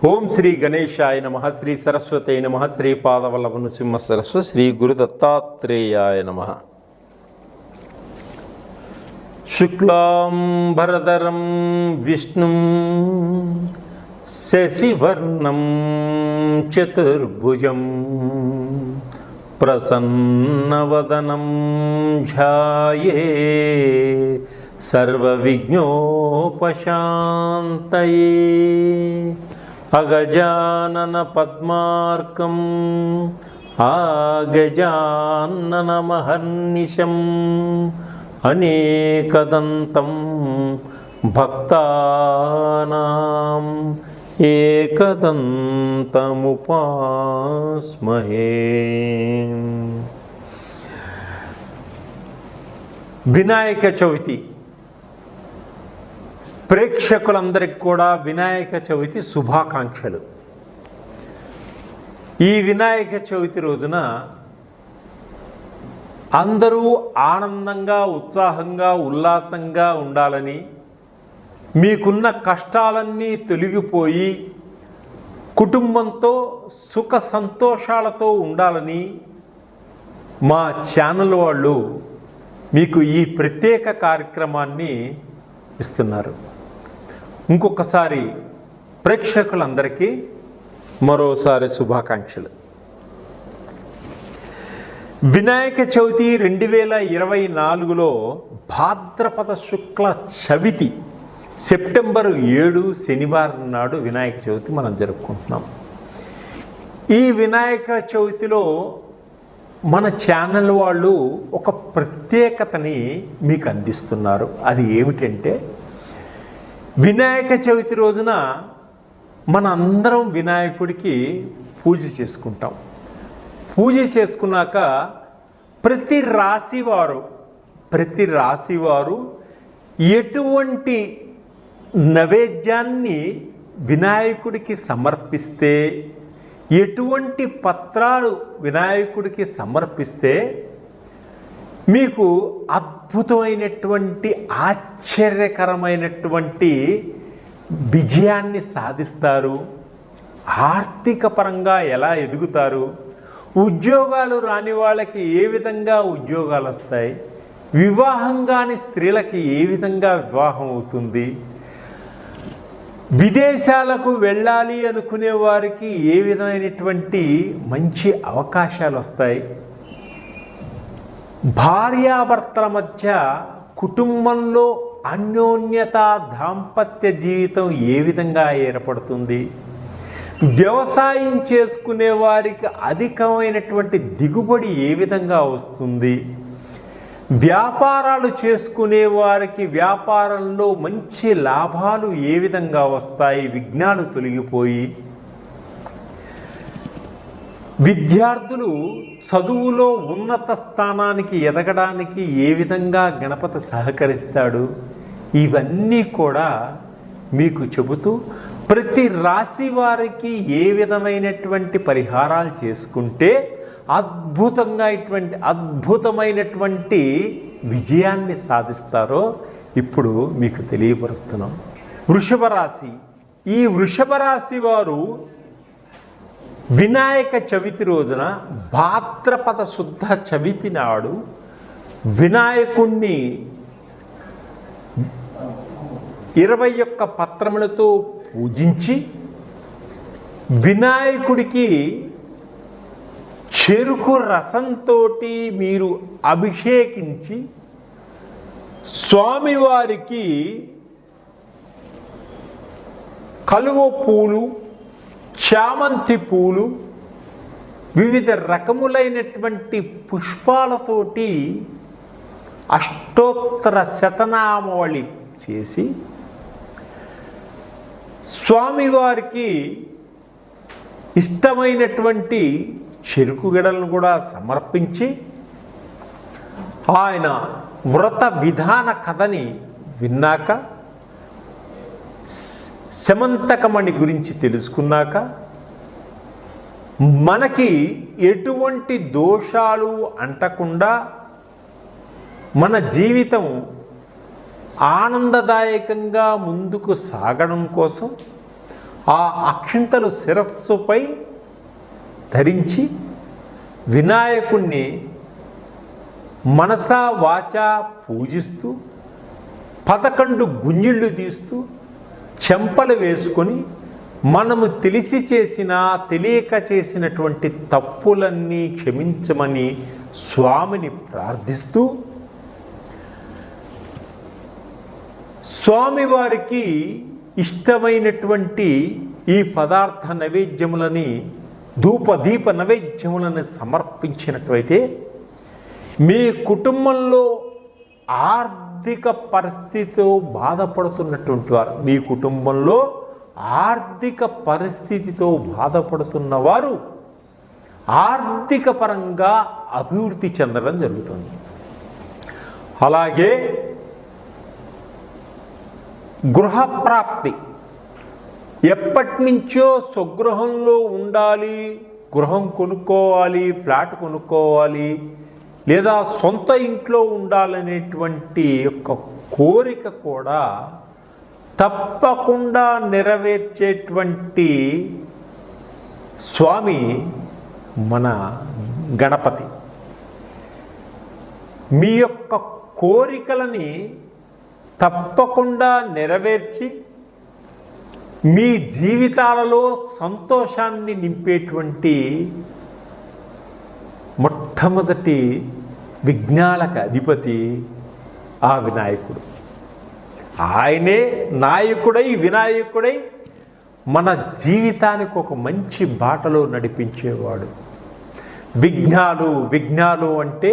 ఓం శ్రీ గణేశాయ నమః, శ్రీ సరస్వతే నమః, శ్రీ పాదవల్లభ నృసింహ సరస్వ, శ్రీ గురు దత్తాత్రేయాయ నమః. శుక్లాంబరధరం విష్ణుం శశివర్ణం చతుర్భుజం ప్రసన్నవదనం ధ్యాయే సర్వవిఘ్నోపశాంతయే. అగజానన పద్మార్కం ఆగజాననమహర్నిశం అనేకదంతం భక్తానాం ఏకదంతముపాస్మహే. వినాయక చవితి ప్రేక్షకులందరికీ కూడా వినాయక చవితి శుభాకాంక్షలు. ఈ వినాయక చవితి రోజున అందరూ ఆనందంగా, ఉత్సాహంగా, ఉల్లాసంగా ఉండాలని, మీకున్న కష్టాలన్నీ తొలగిపోయి కుటుంబంతో సుఖ సంతోషాలతో ఉండాలని మా ఛానల్ వాళ్ళు మీకు ఈ ప్రత్యేక కార్యక్రమాన్ని ఇస్తున్నారు. ఇంకొకసారి ప్రేక్షకులందరికీ మరోసారి శుభాకాంక్షలు. వినాయక చవితి 2024లో భాద్రపద శుక్ల చవితి సెప్టెంబర్ 7 శనివారం నాడు వినాయక చవితి మనం జరుపుకుంటున్నాం. ఈ వినాయక చవితిలో మన ఛానల్ వాళ్ళు ఒక ప్రత్యేకతని మీకు అందిస్తున్నారు. అది ఏమిటంటే, వినాయక చవితి రోజున మన అందరం వినాయకుడికి పూజ చేసుకుంటాం. పూజ చేసుకున్నాక ప్రతి రాశివారు ఎటువంటి నైవేద్యాన్ని వినాయకుడికి సమర్పిస్తే, ఎటువంటి పత్రాలు వినాయకుడికి సమర్పిస్తే మీకు అద్భుతమైనటువంటి, ఆశ్చర్యకరమైనటువంటి విజయాన్ని సాధిస్తారు, ఆర్థిక పరంగా ఎలా ఎదుగుతారు, ఉద్యోగాలు రాని వాళ్ళకి ఏ విధంగా ఉద్యోగాలు వస్తాయి, వివాహం కాని స్త్రీలకి ఏ విధంగా వివాహం అవుతుంది, విదేశాలకు వెళ్ళాలి అనుకునే వారికి ఏ విధమైనటువంటి మంచి అవకాశాలు వస్తాయి, భార్యాభర్తల మధ్య కుటుంబంలో అన్యోన్యత, దాంపత్య జీవితం ఏ విధంగా ఏర్పడుతుంది, వ్యవసాయం చేసుకునే వారికి అధికమైనటువంటి దిగుబడి ఏ విధంగా వస్తుంది, వ్యాపారాలు చేసుకునే వారికి వ్యాపారంలో మంచి లాభాలు ఏ విధంగా వస్తాయి, విఘ్నాలు తొలగిపోయి విద్యార్థులు చదువులో ఉన్నత స్థానానికి ఎదగడానికి ఏ విధంగా గణపతి సహకరిస్తాడు, ఇవన్నీ కూడా మీకు చెబుతూ ప్రతి రాశి వారికి ఏ విధమైనటువంటి పరిహారాలు చేసుకుంటే అద్భుతమైనటువంటి విజయాన్ని సాధిస్తారో ఇప్పుడు మీకు తెలియపరుస్తున్నాం. వృషభ రాశి. ఈ వృషభ రాశి వారు వినాయక చవితి రోజున భాద్రపద శుద్ధ చవితి నాడు వినాయకుణ్ణి 21 పత్రములతో పూజించి వినాయకుడికి చెరుకు రసంతో మీరు అభిషేకించి స్వామివారికి కలువ పూలు, చామంతి పూలు, వివిధ రకములైనటువంటి పుష్పాలతోటి అష్టోత్తర శతనామావళి చేసి స్వామివారికి ఇష్టమైనటువంటి చెరుకు గడలను కూడా సమర్పించి ఆయన వ్రత విధాన కథని విన్నాక, శమంతకమణి గురించి తెలుసుకున్నాక, మనకి ఎటువంటి దోషాలు అంటకుండా మన జీవితం ఆనందదాయకంగా ముందుకు సాగడం కోసం ఆ అక్షింతలు శిరస్సుపై ధరించి వినాయకుణ్ణి మనసా వాచా పూజిస్తూ 11 గుంజిళ్ళు తీస్తూ చెంపలు వేసుకొని మనము తెలిసి చేసినా తెలియక చేసినటువంటి తప్పులన్నీ క్షమించమని స్వామిని ప్రార్థిస్తూ స్వామివారికి ఇష్టమైనటువంటి ఈ పదార్థ నైవేద్యములని ధూపదీప నైవేద్యములను సమర్పించినట్లయితే మీ కుటుంబంలో ఆర్థిక పరిస్థితితో బాధపడుతున్నటువంటి వారు, మీ కుటుంబంలో ఆర్థిక పరిస్థితితో బాధపడుతున్న వారు ఆర్థిక పరంగా అభివృద్ధి చెందడం జరుగుతుంది. అలాగే గృహప్రాప్తి, ఎప్పటి నుంచో స్వగృహంలో ఉండాలి, గృహం కొనుక్కోవాలి, ఫ్లాట్ కొనుక్కోవాలి, లేదా సొంత ఇంట్లో ఉండాలనేటువంటి యొక్క కోరిక కూడా తప్పకుండా నెరవేర్చేటువంటి స్వామి మన గణపతి. మీ యొక్క కోరికలని తప్పకుండా నెరవేర్చి మీ జీవితాలలో సంతోషాన్ని నింపేటువంటి మొట్టమొదటి విఘ్నాలకు అధిపతి ఆ వినాయకుడు. ఆయనే నాయకుడై వినాయకుడై మన జీవితానికి ఒక మంచి బాటలో నడిపించేవాడు. విఘ్నాలు అంటే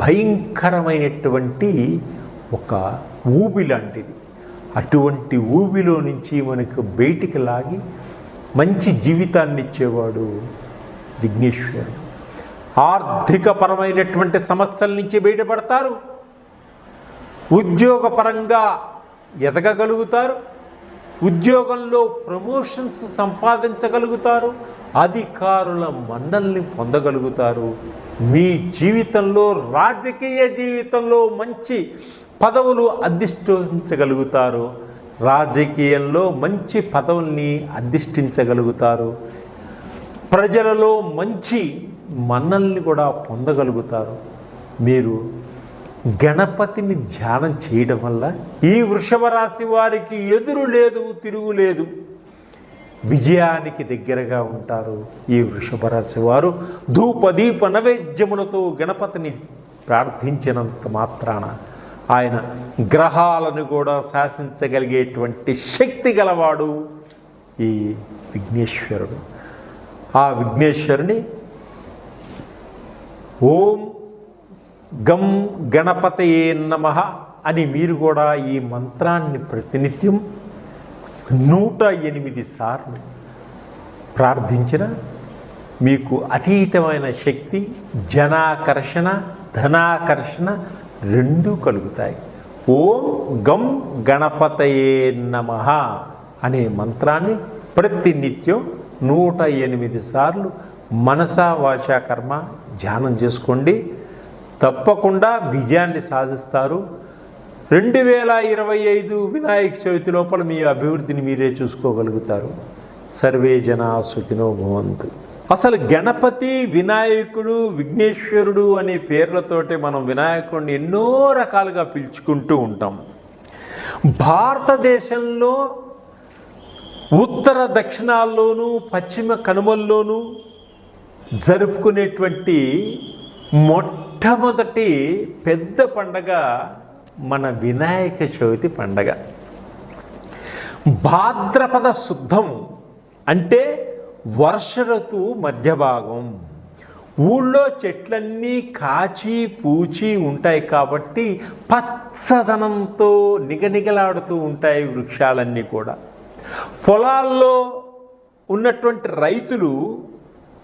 భయంకరమైనటువంటి ఒక ఊబి లాంటిది. అటువంటి ఊబిలో నుంచి మనకు బయటికి లాగి మంచి జీవితాన్ని ఇచ్చేవాడు విఘ్నేశ్వరుడు. ఆర్థికపరమైనటువంటి సమస్యల నుంచి బయటపడతారు, ఉద్యోగపరంగా ఎదగగలుగుతారు, ఉద్యోగంలో ప్రమోషన్స్ సంపాదించగలుగుతారు, అధికారుల మన్నల్ని పొందగలుగుతారు. మీ జీవితంలో రాజకీయ జీవితంలో మంచి పదవులు అధిష్ఠించగలుగుతారు, రాజకీయంలో మంచి పదవుల్ని అధిష్ఠించగలుగుతారు, ప్రజలలో మంచి మన్నల్ని కూడా పొందగలుగుతారు. మీరు గణపతిని ధ్యానం చేయడం వల్ల ఈ వృషభ రాశి వారికి ఎదురు లేదు, తిరుగులేదు, విజయానికి దగ్గరగా ఉంటారు. ఈ వృషభ రాశి వారు ధూపదీప నైవేద్యములతో గణపతిని ప్రార్థించినంత మాత్రాన ఆయన గ్రహాలను కూడా శాసించగలిగేటువంటి శక్తి గలవాడు ఈ విఘ్నేశ్వరుడు. ఆ విఘ్నేశ్వరుని ఓం గం గణపతయే నమః అని మీరు కూడా ఈ మంత్రాన్ని ప్రతినిత్యం 108 సార్లు ప్రార్థించిన మీకు అతీతమైన శక్తి, జనాకర్షణ, ధనాకర్షణ రెండూ కలుగుతాయి. ఓం గం గణపతయే నమః అనే మంత్రాన్ని ప్రతినిత్యం 108 సార్లు మనసా వాచా కర్మ ధ్యానం చేసుకోండి. తప్పకుండా విజయాన్ని సాధిస్తారు. 2025 వినాయక చవితి లోపల మీ అభివృద్ధిని మీరే చూసుకోగలుగుతారు. సర్వే జనా సుఖినో భవంతు. అసలు గణపతి, వినాయకుడు, విఘ్నేశ్వరుడు అనే పేర్లతోటి మనం వినాయకుడిని ఎన్నో రకాలుగా పిలుచుకుంటూ ఉంటాం. భారతదేశంలో ఉత్తర దక్షిణాల్లోనూ పశ్చిమ కనుమల్లోనూ జరుపుకునేటువంటి మొట్టమొదటి పెద్ద పండగ మన వినాయక చవితి పండగ. భాద్రపద శుద్ధం అంటే వర్ష ఋతువు మధ్య భాగం. ఊళ్ళో చెట్లన్నీ కాచి పూచి ఉంటాయి కాబట్టి పచ్చదనంతో నిగనిగలాడుతూ ఉంటాయి వృక్షాలన్నీ కూడా. పొలాల్లో ఉన్నటువంటి రైతులు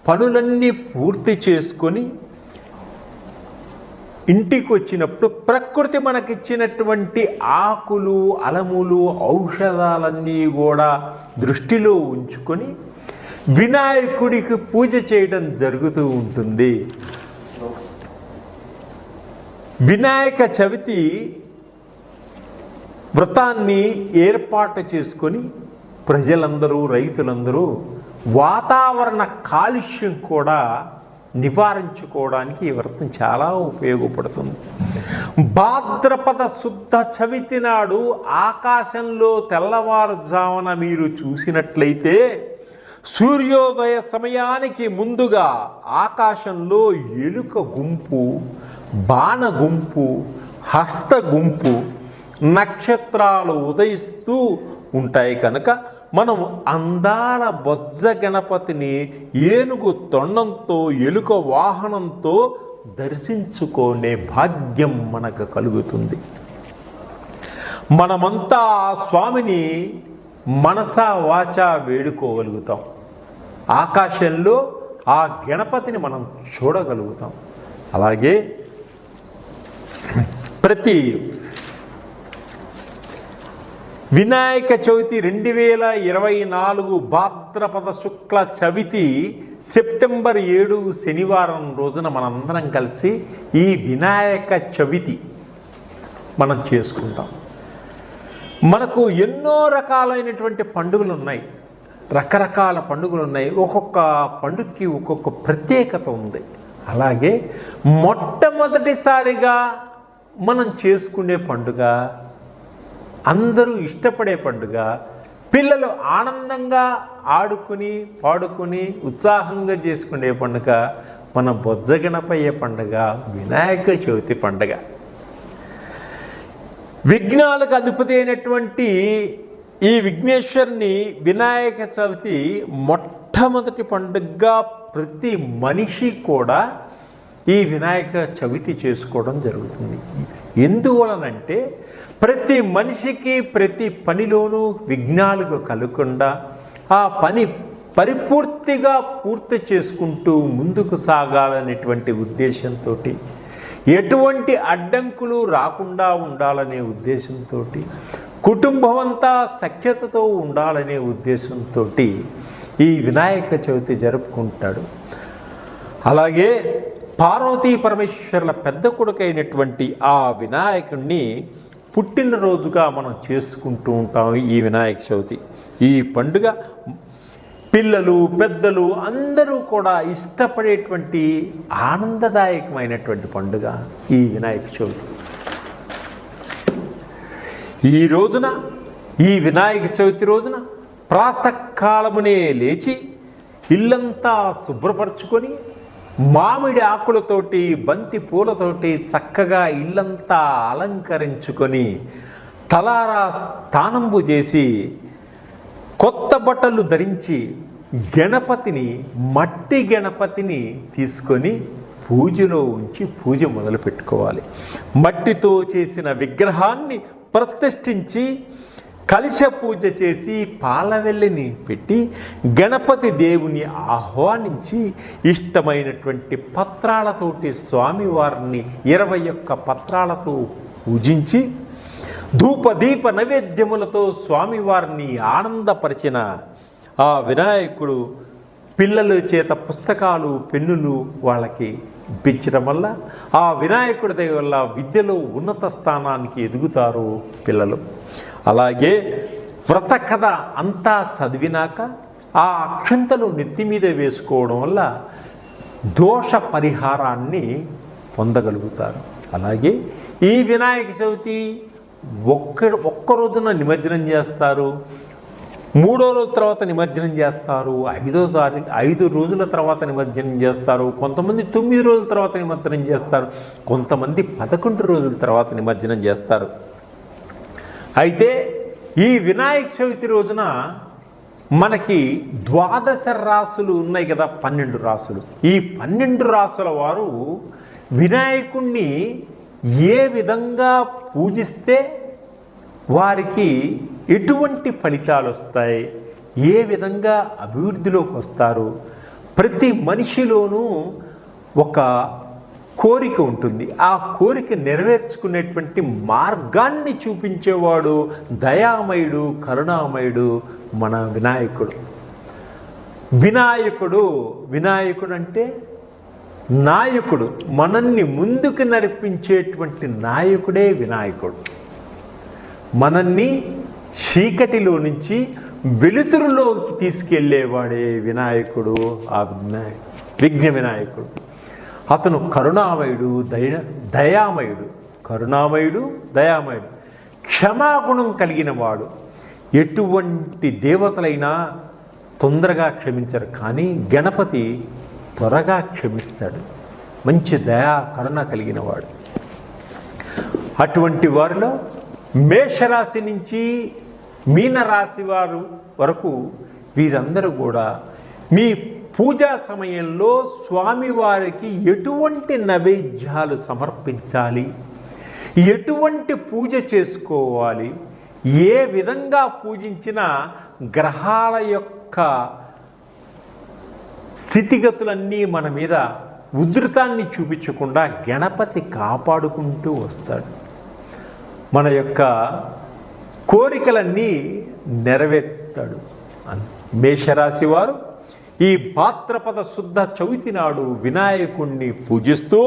పనులన్నీ పూర్తి చేసుకొని ఇంటికి వచ్చినప్పుడు ప్రకృతి మనకిచ్చినటువంటి ఆకులు, అలములు, ఔషధాలన్నీ కూడా దృష్టిలో ఉంచుకొని వినాయకుడికి పూజ చేయడం జరుగుతూ ఉంటుంది. వినాయక చవితి వ్రతాన్ని ఏర్పాటు చేసుకొని ప్రజలందరూ, రైతులందరూ వాతావరణ కాలుష్యం కూడా నివారించుకోవడానికి ఈ వ్రతం చాలా ఉపయోగపడుతుంది. భాద్రపద శుద్ధ చవితి నాడు ఆకాశంలో తెల్లవారుజామున మీరు చూసినట్లయితే సూర్యోదయ సమయానికి ముందుగా ఆకాశంలో ఎలుక గుంపు, బాణ గుంపు, హస్త గుంపు, నక్షత్రాలు ఉదయిస్తూ ఉంటాయి కనుక మనం అందాల బొజ్జ గణపతిని ఏనుగు తొండంతో, ఎలుక వాహనంతో దర్శించుకునే భాగ్యం మనకు కలుగుతుంది. మనమంతా ఆ స్వామిని మనసా వాచా వేడుకోగలుగుతాం. ఆకాశంలో ఆ గణపతిని మనం చూడగలుగుతాం. అలాగే ప్రతి వినాయక చవితి 2024 భాద్రపద శుక్ల చవితి సెప్టెంబర్ 7 శనివారం రోజున మనందరం కలిసి ఈ వినాయక చవితి మనం చేసుకుంటాం. మనకు ఎన్నో రకాలైనటువంటి పండుగలు ఉన్నాయి, రకరకాల పండుగలు ఉన్నాయి. ఒక్కొక్క పండుగకి ఒక్కొక్క ప్రత్యేకత ఉంది. అలాగే మొట్టమొదటిసారిగా మనం చేసుకునే పండుగ, అందరూ ఇష్టపడే పండుగ, పిల్లలు ఆనందంగా ఆడుకుని పాడుకుని ఉత్సాహంగా చేసుకునే పండుగ మన బొజ్జ గణపయ్య పండుగ, వినాయక చవితి పండుగ. విఘ్నాలకు అధిపతి అయినటువంటి ఈ విఘ్నేశ్వరుని వినాయక చవితి మొట్టమొదటి పండుగగా ప్రతి మనిషి కూడా ఈ వినాయక చవితి చేసుకోవడం జరుగుతుంది. ఎందువలనంటే ప్రతి మనిషికి ప్రతి పనిలోనూ విఘ్నాలు కలగకుండా ఆ పని పరిపూర్తిగా పూర్తి చేసుకుంటూ ముందుకు సాగాలనేటువంటి ఉద్దేశంతో, ఎటువంటి అడ్డంకులు రాకుండా ఉండాలనే ఉద్దేశంతో, కుటుంబం అంతా సఖ్యతతో ఉండాలనే ఉద్దేశంతో ఈ వినాయక చవితి జరుపుకుంటాడు. అలాగే పార్వతీ పరమేశ్వరుల పెద్ద కొడుకైనటువంటి ఆ వినాయకుడిని పుట్టినరోజుగా మనం చేసుకుంటూ ఉంటాం ఈ వినాయక చవితి. ఈ పండుగ పిల్లలు, పెద్దలు అందరూ కూడా ఇష్టపడేటువంటి ఆనందదాయకమైనటువంటి పండుగ ఈ వినాయక చవితి. ఈ రోజున, ఈ వినాయక చవితి రోజున ప్రాతకాలమునే లేచి ఇల్లంతా శుభ్రపరచుకొని మామిడి ఆకులతోటి, బంతి పూలతోటి చక్కగా ఇల్లంతా అలంకరించుకొని తలారా స్నానంబు చేసి కొత్త బట్టలు ధరించి గణపతిని, మట్టి గణపతిని తీసుకొని పూజలో ఉంచి పూజ మొదలు పెట్టుకోవాలి. మట్టితో చేసిన విగ్రహాన్ని ప్రతిష్ఠించి కలశ పూజ చేసి పాలవెల్లిని పెట్టి గణపతి దేవుని ఆహ్వానించి ఇష్టమైనటువంటి పత్రాలతోటి స్వామివారిని 21 పత్రాలతో పూజించి ధూపదీప నైవేద్యములతో స్వామివారిని ఆనందపరిచిన ఆ వినాయకుడు పిల్లల చేత పుస్తకాలు, పెన్నులు వాళ్ళకి ఇప్పించడం వల్ల ఆ వినాయకుడి దయ వల్ల విద్యలో ఉన్నత స్థానానికి ఎదుగుతారు పిల్లలు. అలాగే వ్రత కథ అంతా చదివినాక ఆ అక్షంతలు నెత్తి మీద వేసుకోవడం వల్ల దోష పరిహారాన్ని పొందగలుగుతారు. అలాగే ఈ వినాయక చవితి ఒక్క రోజున నిమజ్జనం చేస్తారు, 3వ రోజు తర్వాత నిమజ్జనం చేస్తారు, 5 రోజుల తర్వాత నిమజ్జనం చేస్తారు, కొంతమంది 9 రోజుల తర్వాత నిమజ్జనం చేస్తారు, కొంతమంది 11 రోజుల తర్వాత నిమజ్జనం చేస్తారు. అయితే ఈ వినాయక చవితి రోజున మనకి 12 రాసులు ఉన్నాయి కదా, 12 రాసులు. ఈ 12 రాసుల వారు వినాయకుణ్ణి ఏ విధంగా పూజిస్తే వారికి ఎటువంటి ఫలితాలు వస్తాయి, ఏ విధంగా అభివృద్ధిలోకి వస్తారు, ప్రతి మనిషిలోనూ ఒక కోరిక ఉంటుంది. ఆ కోరిక నెరవేర్చుకునేటువంటి మార్గాన్ని చూపించేవాడు దయామయుడు, కరుణామయుడు మన వినాయకుడు. వినాయకుడు అంటే నాయకుడు, మనల్ని ముందుకు నడిపించేటువంటి నాయకుడే వినాయకుడు. మనల్ని చీకటిలో నుంచి వెలుతురులోకి తీసుకెళ్ళేవాడే వినాయకుడు, ఆ విఘ్న వినాయకుడు. అతను కరుణామయుడు, దయామయుడు. కరుణామయుడు, దయామయుడు, క్షమాగుణం కలిగిన వాడు. ఎటువంటి దేవతలైనా తొందరగా క్షమించరు, కానీ గణపతి త్వరగా క్షమిస్తాడు. మంచి దయా కరుణ కలిగిన వాడు. అటువంటి వారిలో మేషరాశి నుంచి మీనరాశి వారు వరకు వీరందరూ కూడా మీ పూజా సమయంలో స్వామివారికి ఎటువంటి నైవేద్యాలు సమర్పించాలి, ఎటువంటి పూజ చేసుకోవాలి, ఏ విధంగా పూజించినా గ్రహాల యొక్క స్థితిగతులన్నీ మన మీద ఉధృతాన్ని చూపించకుండా గణపతి కాపాడుకుంటూ వస్తాడు. మన యొక్క కోరికలన్నీ నెరవేర్చుతాడు. మేషరాశి వారు ఈ భాద్రపద శుద్ధ చవితి నాడు వినాయకుణ్ణి పూజిస్తూ